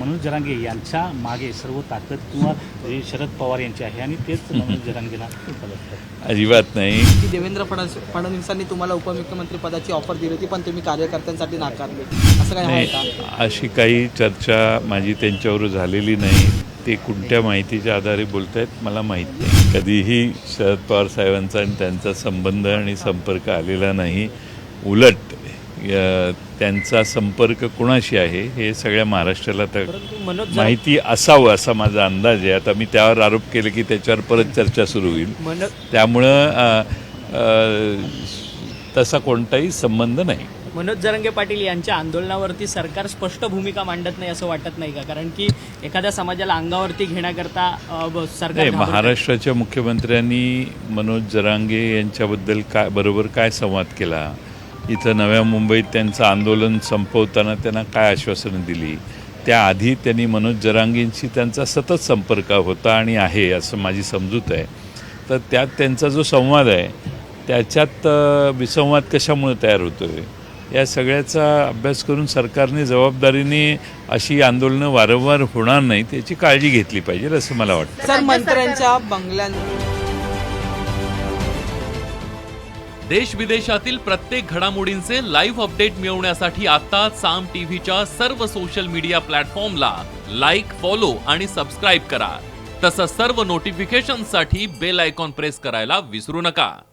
मनोज जरांगे यांच्या मागे सर्व ताकद किंवा जे शरद पवार यांची आहे आणि तेच मनोज जरांगेला अजिबात नाही. की देवेंद्र फडणवीसांनी तुम्हाला उपमुख्यमंत्री पदाची ऑफर दिली होती पण तुम्ही कार्यकर्त्यांसाठी नाकारले, असं काय आहे नाही, का? अशी काही चर्चा माझी त्यांच्यावर झालेली नाही. ते कोणत्या माहितीच्या आधारे बोलत आहेत मला माहीत नाही. कधीही शरद पवार साहेबांचा आणि त्यांचा संबंध आणि संपर्क आलेला नाही. उलट त्यांचा संपर्क कुणाशी आहे हे सगळ्या महाराष्ट्राला तर माहिती असावं असा माझा अंदाज आहे. आता मी त्यावर आरोप केले की त्याच्यावर परत चर्चा सुरू होईल. त्यामुळं तसा कोणताही संबंध नाही. मनोज जरांगे पाटील यांच्या आंदोलनावरती सरकार स्पष्ट भूमिका मांडत नाही असं वाटत नाही का? कारण की एखाद्या समाजाला अंगावरती घेण्याकरता सरकार महाराष्ट्राच्या मुख्यमंत्र्यांनी मनोज जरांगे यांच्याबद्दल बरोबर काय संवाद केला, इथं नव्या मुंबईत त्यांचं आंदोलन संपवताना त्यांना काय आश्वासनं दिली, त्याआधी त्यांनी मनोज जरांगेंशी त्यांचा सतत संपर्क होता आणि आहे असं माझी समजूत आहे. तर त्यात त्यांचा जो संवाद आहे त्याच्यात विसंवाद कशामुळे तयार होतो आहे या सगळ्याचा अभ्यास करून सरकारने जबाबदारीने अशी आंदोलनं वारंवार होणार नाही त्याची काळजी घेतली पाहिजे असं मला वाटतं. सर, मंत्र्यांच्या बंगल्यात देश विदेशातील प्रत्येक घडामोडींचे लाईव्ह अपडेट मिळवण्यासाठी आता साम टीव्हीच्या सर्व सोशल मीडिया प्लॅटफॉर्मला लाईक, फॉलो आणि सबस्क्राईब करा. तसंच सर्व नोटिफिकेशनसाठी बेल आयकॉन प्रेस करायला विसरू नका.